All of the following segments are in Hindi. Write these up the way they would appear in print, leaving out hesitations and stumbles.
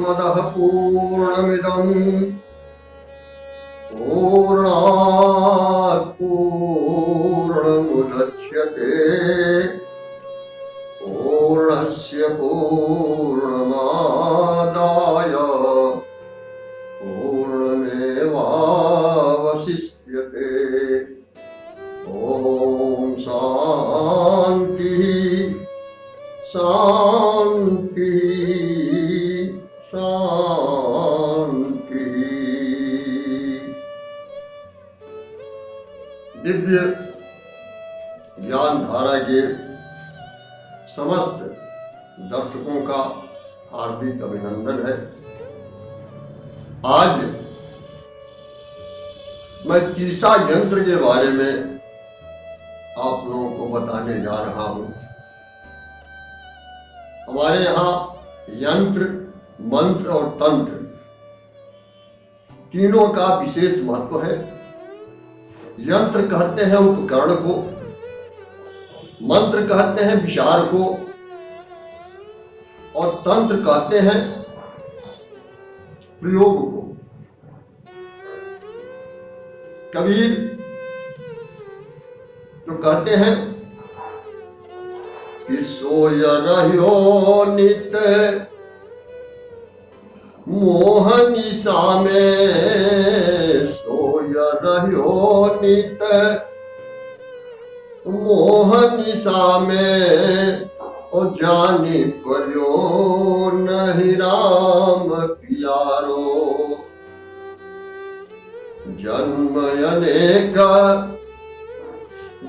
पूर्णमदः पूर्णमिदं पूर्णात् पूर्णमुदच्यते पूर्णस्य पूर्णमादाय पूर्णमेवावशिष्यते। ॐ शान्तिः शान्तिः शान्तिः। दिव्य ज्ञान धारा के समस्त दर्शकों का हार्दिक अभिनंदन है। आज मैं तीसा यंत्र के बारे में आप लोगों को बताने जा रहा हूं। हमारे यहां यंत्र, मंत्र और तंत्र तीनों का विशेष महत्व है। यंत्र कहते हैं उपकरण को, मंत्र कहते हैं विचार को और तंत्र कहते हैं प्रयोग को। कबीर तो कहते हैं कि सोय रहियो नित मोह निशा में, सोय रहियो नित मोह निशा में, ओ जानी पर्यो नहीं राम प्यारो। जन्म अनेक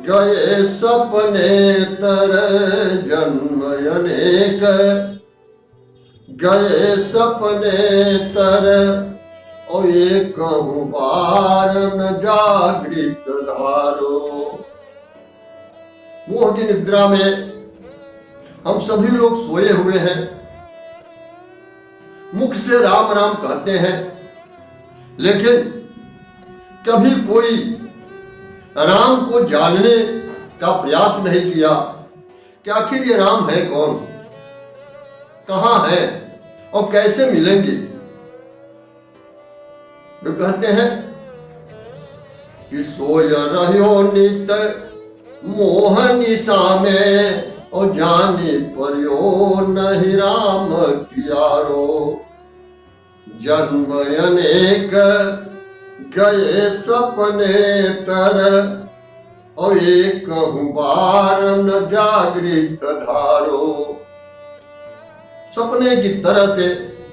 गए सपने तर, जन्म अनेक गए सपने तर, और एक बार न जागृत धारो। मोह की निद्रा में हम सभी लोग सोए हुए हैं, मुख से राम राम कहते हैं, लेकिन कभी कोई राम को जानने का प्रयास नहीं किया कि आखिर ये राम है कौन, कहां है और कैसे मिलेंगे। तो कहते हैं कि सोय रहियो नित मोह निशा में, और जाने पर्यो नहीं राम प्यारो। जन्म अनेक गए सपने तर, और एक बार न जागृत धारो। सपने की तरह से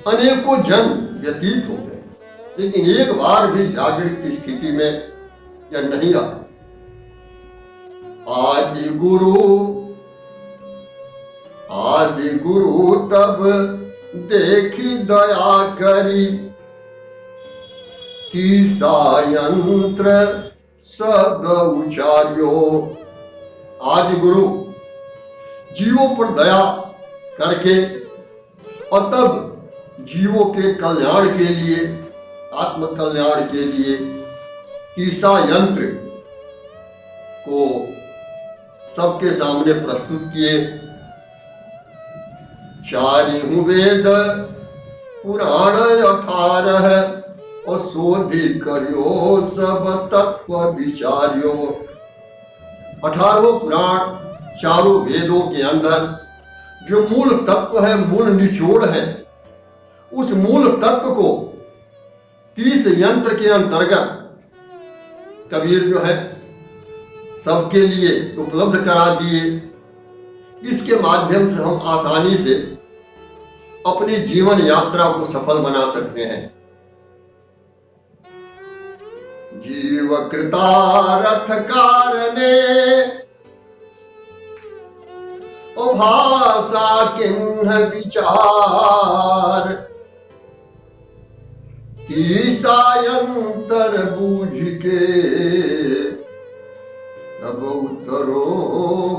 अनेकों जन्म व्यतीत हो गए, लेकिन एक बार भी जागृत की स्थिति में यह नहीं आया। आदि गुरु तब देखी दया करी, तीसा यंत्र सब उचार्यो। आदि गुरु जीवों पर दया करके और तब जीवों के कल्याण के लिए, आत्म कल्याण के लिए तीसा यंत्र को सबके सामने प्रस्तुत किए। चारिहु वेद पुराण 18, और शोधि करियो सब तत्व विचार्यो। 18 पुराण चारों वेदों के अंदर जो मूल तत्व है, मूल निचोड़ है, उस मूल तत्व को 30 यंत्र के अंतर्गत कबीर जो है सबके लिए उपलब्ध करा दिए। इसके माध्यम से हम आसानी से अपनी जीवन यात्रा को सफल बना सकते हैं। जीव कृतारथ कारणे, ओ भाषा किन्ह विचार, तीसा यंत्र बूझ के अब उतरो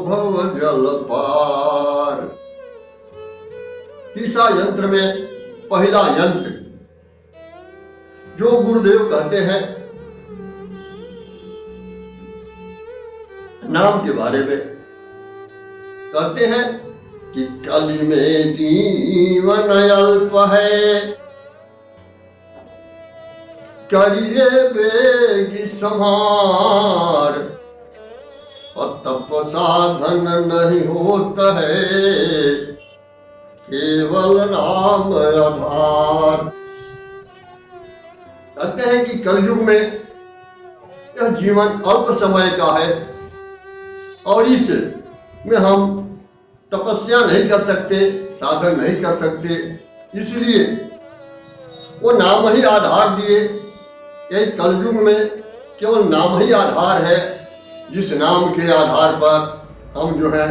भव जल पार। तीसा यंत्र में पहला यंत्र जो गुरुदेव कहते हैं नाम के बारे में, कहते हैं कि कलि में जीवन अल्प है, करिए बेगी संहार, और तप साधन नहीं होता है, केवल नाम आधार। कहते हैं कि कलयुग में यह जीवन अल्प समय का है और इस में हम तपस्या नहीं कर सकते, साधन नहीं कर सकते, इसलिए वो नाम ही आधार दिए। यही कलयुग में केवल नाम ही आधार है, जिस नाम के आधार पर हम जो है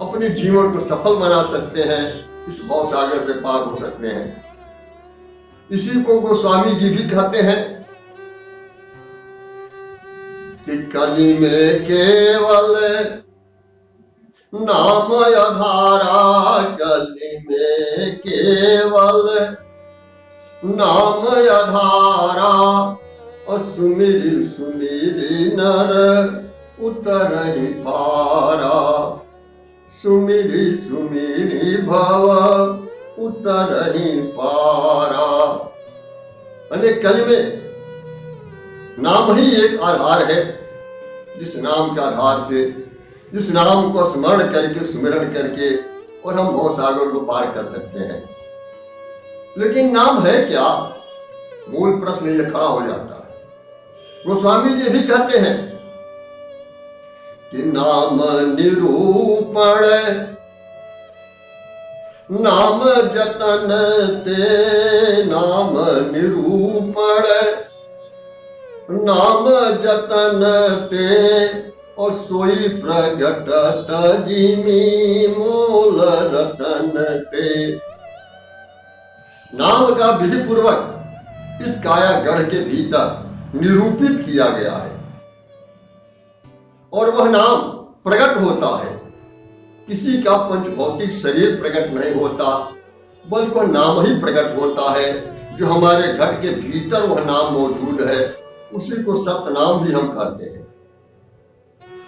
अपने जीवन को सफल बना सकते हैं, इस भव सागर से पार हो सकते हैं। इसी को गोस्वामी जी भी कहते हैं कि कलि में केवल नाम आधारा, कलि में केवल नाम आधारा, और सुमिरि सुमिरि नर उतरहि पारा, सुमिरि सुमिरि भव उतरहि पारा। अनेक कलि में नाम ही एक आधार है, जिस नाम के आधार से, जिस नाम को स्मरण करके, सुमिरन करके और हम भव सागर को पार कर सकते हैं। लेकिन नाम है क्या? मूल प्रश्न ये खड़ा हो जाता है। गोस्वामी जी भी कहते हैं कि नाम निरूपण नाम जतन ते, नाम निरूपण नाम जतन ते, और सोई प्रगटत जिमी मूल रतन ते। नाम का विधि पूर्वक इस कायागढ़ के भीतर निरूपित किया गया है, और वह नाम प्रकट होता है। किसी का पंचभौतिक शरीर प्रकट नहीं होता, बल्कि वह नाम ही प्रकट होता है, जो हमारे घट के भीतर वह नाम मौजूद है। उसी को सतनाम भी हम कहते हैं,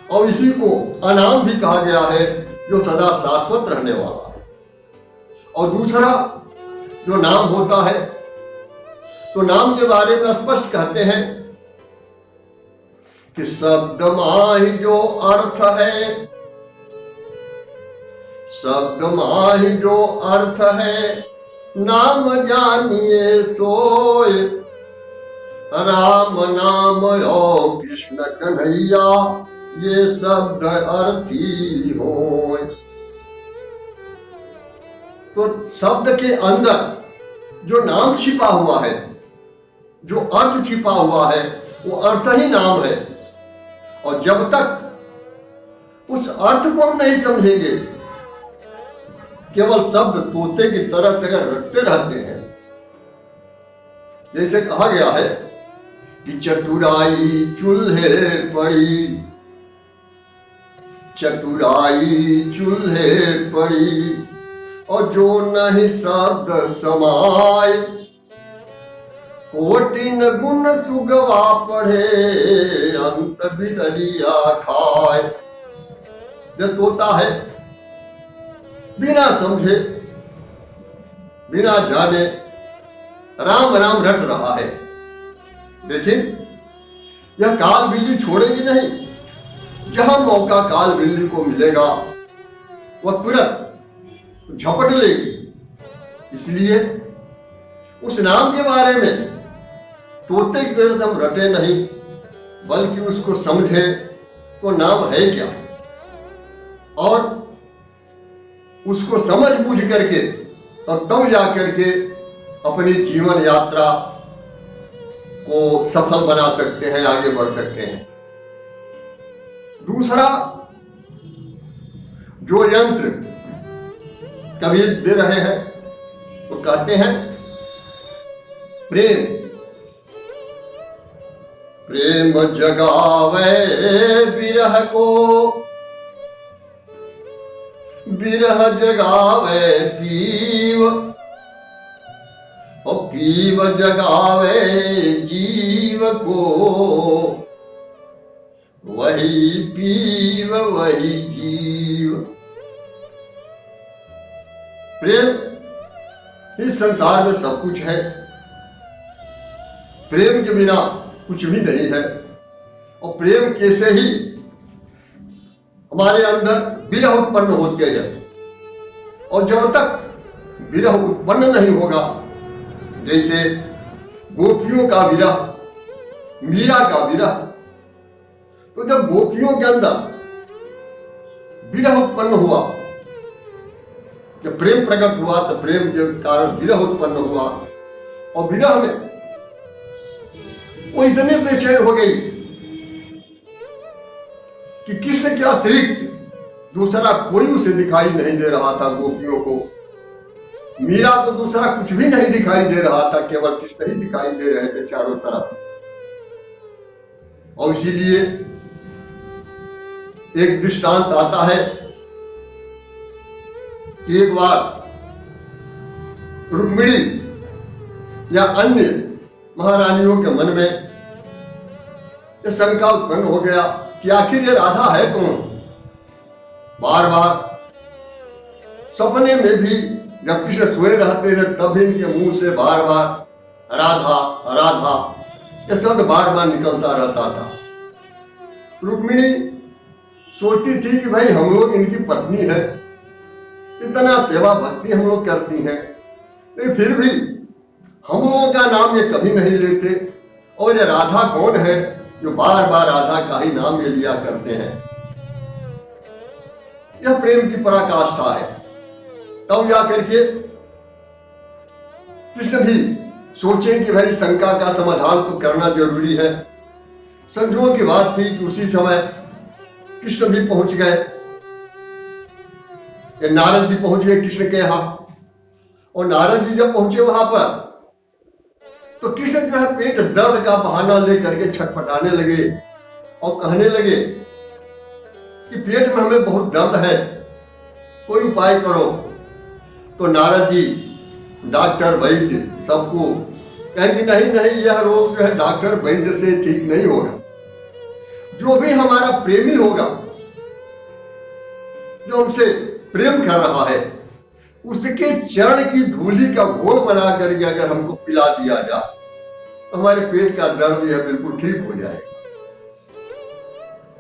और इसी को अनाम भी कहा गया है, जो सदा शाश्वत रहने वाला है। और दूसरा जो नाम होता है, तो नाम के बारे में स्पष्ट कहते हैं कि शब्द माही जो अर्थ है, शब्द माही जो अर्थ है, नाम जानिए सोय, राम नाम ओ कृष्ण कन्हैया, ये शब्द अर्थी हो। तो शब्द के अंदर जो नाम छिपा हुआ है, जो अर्थ छिपा हुआ है, वो अर्थ ही नाम है। और जब तक उस अर्थ को हम नहीं समझेंगे, केवल शब्द तोते की तरह से अगर रटते रहते हैं, जैसे कहा गया है कि चतुराई चूल्हे पड़ी, चतुराई चूल्हे पड़ी, और जो नहीं शब्द समाय, कोटिन गुण सुगवा पढ़े, अंत बिदरिया खाए। जो तोता है, बिना समझे, बिना जाने राम राम रट रहा है, लेकिन यह काल बिल्ली छोड़ेगी नहीं। जहां मौका काल बिल्ली को मिलेगा, वह तुरंत झपट लेगी। इसलिए उस नाम के बारे में तोते की तरह हम रटे नहीं, बल्कि उसको समझे वो नाम है क्या, और उसको समझ बूझ करके और तब जा करके अपनी जीवन यात्रा को सफल बना सकते हैं, आगे बढ़ सकते हैं। दूसरा जो यंत्र कबीर दे रहे हैं, तो कहते हैं प्रेम, प्रेम जगावे विरह को, विरह जगावे पीव, और पीव जगावे जीव को, वही पीव वही जीव। प्रेम इस संसार में सब कुछ है, प्रेम के बिना कुछ भी नहीं है। और प्रेम कैसे ही हमारे अंदर विरह उत्पन्न होते हैं, और जब तक विरह उत्पन्न नहीं होगा, जैसे गोपियों का विरह, मीरा का विरह, तो जब गोपियों के अंदर विरह उत्पन्न हुआ, जब प्रेम प्रकट हुआ, तो प्रेम के कारण विरह उत्पन्न हुआ, और विरह में वो इतने बेचैन हो गई कि कृष्ण के अतिरिक्त दूसरा कोई उसे दिखाई नहीं दे रहा था। गोपियों को, मीरा को दूसरा कुछ भी नहीं दिखाई दे रहा था, केवल कृष्ण ही दिखाई दे रहे थे चारों तरफ। और इसीलिए एक दृष्टांत आता है कि एक बार रुक्मिणी या अन्य महारानियों के मन में यह शंका उत्पन्न हो गया कि आखिर ये राधा है कौन। बार बार सपने में भी जब कृष्ण सोए रहते थे तब इनके मुंह से बार बार राधा राधा यह शब्द बार बार निकलता रहता था। रुक्मिणी सोचती थी कि भाई हम लोग इनकी पत्नी है, इतना सेवा भक्ति हम लोग करती हैं, लेकिन फिर भी हम लोगों का नाम ये कभी नहीं लेते, और ये राधा कौन है जो बार बार राधा का ही नाम ये लिया करते हैं। यह प्रेम की पराकाष्ठा है। तब जाकर के कृष्ण भी सोचे कि भाई शंका का समाधान तो करना जरूरी है। संजोग की बात थी कि उसी समय कृष्ण भी पहुंच गए, नारद जी पहुंच गए कृष्ण के यहां। और नारद जी जब पहुंचे वहां पर, तो कृष्ण जो है पेट दर्द का बहाना लेकर के छटपटाने लगे और कहने लगे कि पेट में हमें बहुत दर्द है, कोई उपाय करो। तो नारद जी डॉक्टर वैद्य सबको कहेंगे नहीं नहीं, यह रोग जो है डॉक्टर वैद्य से ठीक नहीं होगा। जो भी हमारा प्रेमी होगा, जो हमसे प्रेम कर रहा है, उसके चरण की धूली का घोल बना करके अगर हमको पिला दिया जाए तो हमारे पेट का दर्द यह बिल्कुल ठीक हो जाएगा।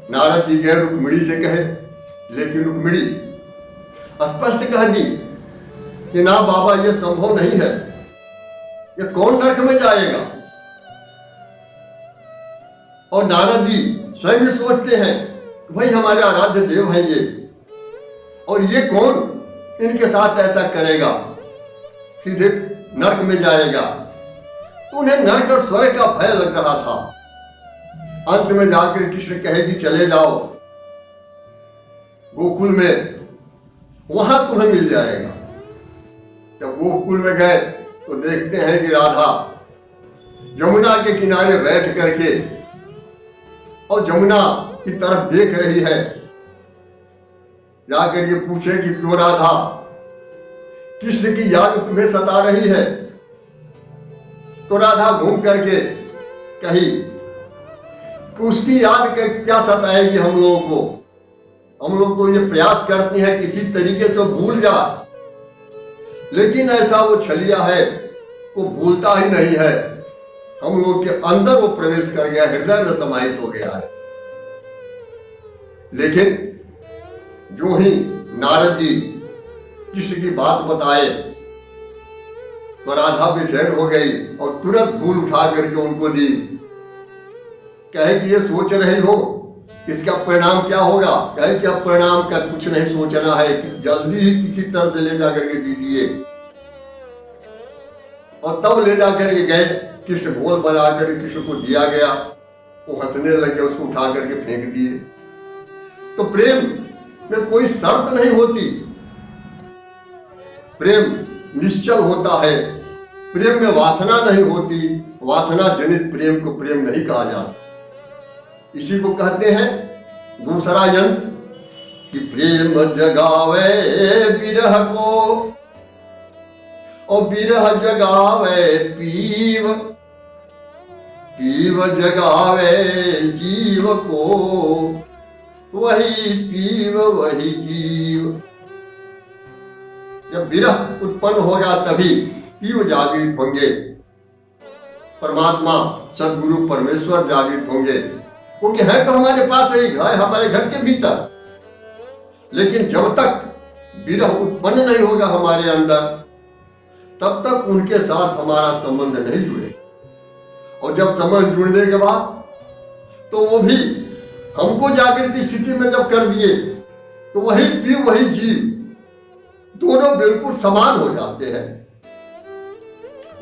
नारद जी गए रुक्मिणी से कहे, लेकिन रुक्मिणी स्पष्ट कह दी कि ना बाबा, यह संभव नहीं है, यह कौन नरक में जाएगा। और नारद जी स्वयं भी सोचते हैं कि भाई हमारे आराध्य देव हैं ये, और ये कौन इनके साथ ऐसा करेगा, सीधे नरक में जाएगा। तो उन्हें नरक और स्वर्ग का भय लग रहा था। अंत में जाकर कृष्ण कहे कि चले जाओ गोकुल में, वहां तुम्हें मिल जाएगा। जब गोकुल में गए तो देखते हैं कि राधा यमुना के किनारे बैठ करके और यमुना की तरफ देख रही है। जाकर ये पूछे कि क्यों राधा, कृष्ण की याद तुम्हें सता रही है। तो राधा घूम करके कही कि उसकी याद क्या सताएगी हम लोगों को। हम लोग तो ये प्रयास करते हैं किसी तरीके से भूल जा, लेकिन ऐसा वो छलिया है, वो भूलता ही नहीं है। हम लोग के अंदर वो प्रवेश कर गया, हृदय में समाहित हो गया है। लेकिन जो ही नारद जी कृष्ण की बात बताए तो राधा बेचैन हो गई और तुरंत धूल उठा करके उनको दी। कहे कि ये सोच रही हो इसका परिणाम क्या होगा। कहे कि अब परिणाम का कुछ नहीं सोचना है, कि जल्दी ही किसी तरह से ले जाकर के दीजिए। और तब ले जाकर के गए, कृष्ण घोल बनाकर कृष्ण को दिया गया। वो हंसने लगे, उसको उठा करके फेंक दिए। तो प्रेम में कोई शर्त नहीं होती, प्रेम निश्चल होता है। प्रेम में वासना नहीं होती, वासना जनित प्रेम को प्रेम नहीं कहा जाता। इसी को कहते हैं दूसरा यंत्र कि प्रेम जगावे विरह को और विरह जगावे पीव, पीव जगावे जीव को, वही पीव वही जीव। जब विरह उत्पन्न होगा तभी जीव जागृत होंगे, परमात्मा सदगुरु परमेश्वर जागृत होंगे, क्योंकि है तो हमारे पास यही घर, हमारे घर के भीतर। लेकिन जब तक विरह उत्पन्न नहीं होगा हमारे अंदर, तब तक उनके साथ हमारा संबंध नहीं जुड़े। और जब संबंध जुड़ने के बाद तो वो भी हमको जागृति स्थिति में जब कर दिए तो वही जीव वही जीव दोनों बिल्कुल समान हो जाते हैं।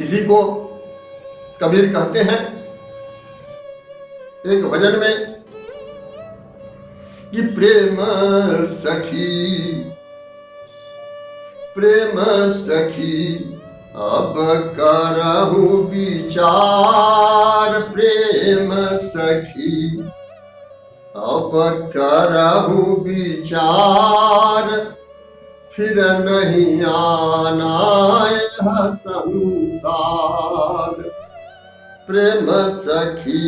इसी को कबीर कहते हैं एक भजन में कि प्रेम सखी अब करहु विचार, प्रेम सखी अब करहु विचार, फिर नहीं आना यह संसार। प्रेम सखी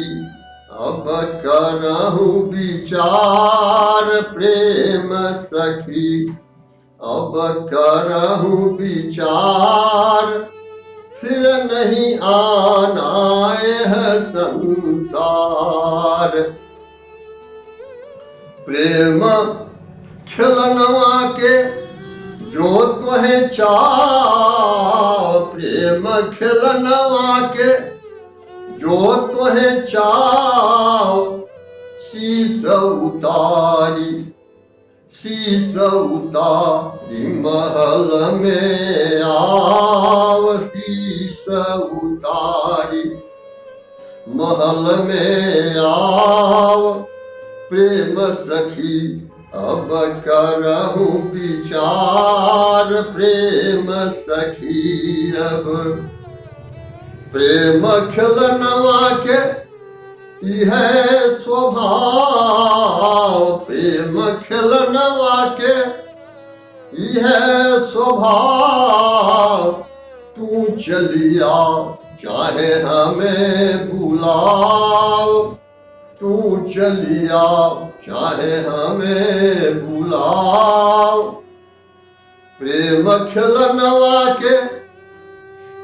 अब करहु विचार, प्रेम सखी अब करहु विचार, फिर नहीं आना यह संसार। प्रेम खिलनवा के जो तुहे चाव, प्रेम खिलनवा के जो तुहे चाव, शीश उतारी महल में आव, शीश उतारी महल में आव। प्रेम सखी अब करहु विचार, प्रेम सखी अब। प्रेम खिलनवा के यह स्वभाव, प्रेम खिलनवा के यह स्वभाव। तू चलिया चाहे हमें बुलाओ, तू चलिया चाहे हमें बुलाओ। प्रेम खिलनवा के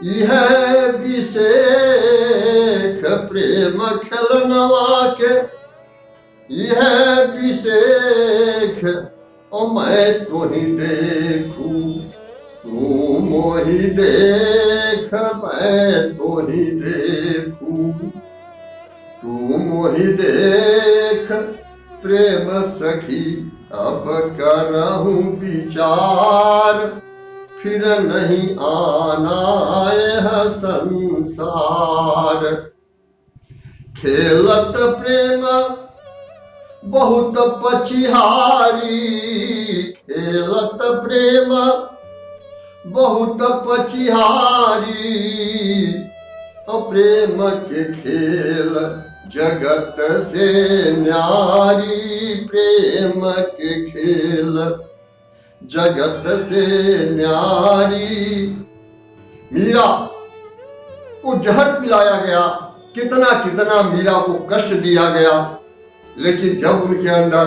यह विशेख, प्रेम खिलनवा के यह विशेख। और मैं तो ही देखूं तू मोहि देख, मैं तो ही देखूं तू मोहि देख। प्रेम सखी अब करहु विचार, फिर नहीं आना यह संसार। खेलत प्रेम बहुत पचिहारी, खेलत प्रेम बहुत पचिहारी। प्रेम के खेल जगत से न्यारी, प्रेम के खेल जगत से न्यारी। मीरा को जहर पिलाया गया, कितना कितना मीरा को कष्ट दिया गया, लेकिन जब उनके अंदर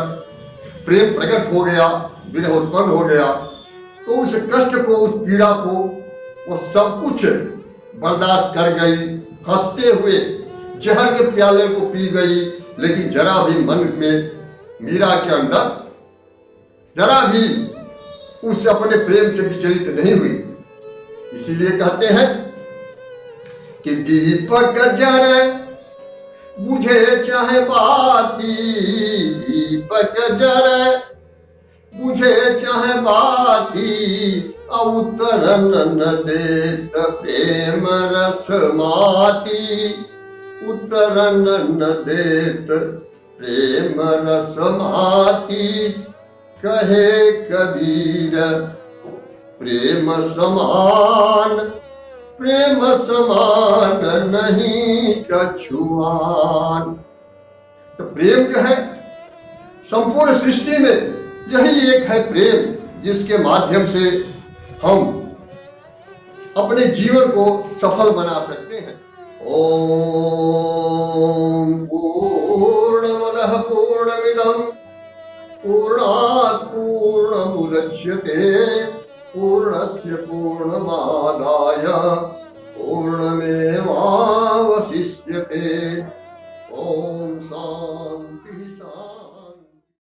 प्रेम प्रकट हो गया, विरह उत्पन्न हो गया, तो उस कष्ट को, उस पीड़ा को वो सब कुछ बर्दाश्त कर गई। हंसते हुए जहर के प्याले को पी गई, लेकिन जरा भी मन में मीरा के अंदर जरा भी उससे अपने प्रेम से विचलित नहीं हुई। इसीलिए कहते हैं कि दीपक जरे बुझे चाहे बाती, दीपक जरे बुझे चाहे बाती। उतरन न देत प्रेम रस माती, उतरन न देत प्रेम रस माती। कहे कबीर प्रेम समान, प्रेम समान नहीं कछुआन। तो प्रेम जो है संपूर्ण सृष्टि में यही एक है प्रेम, जिसके माध्यम से हम अपने जीवन को सफल बना सकते हैं। ओम पूर्णमदः पूर्णमिदं पूर्णात् पूर्णमुदच्यते पूर्णस्य पूर्णमादाय पूर्णमेवावशिष्यते।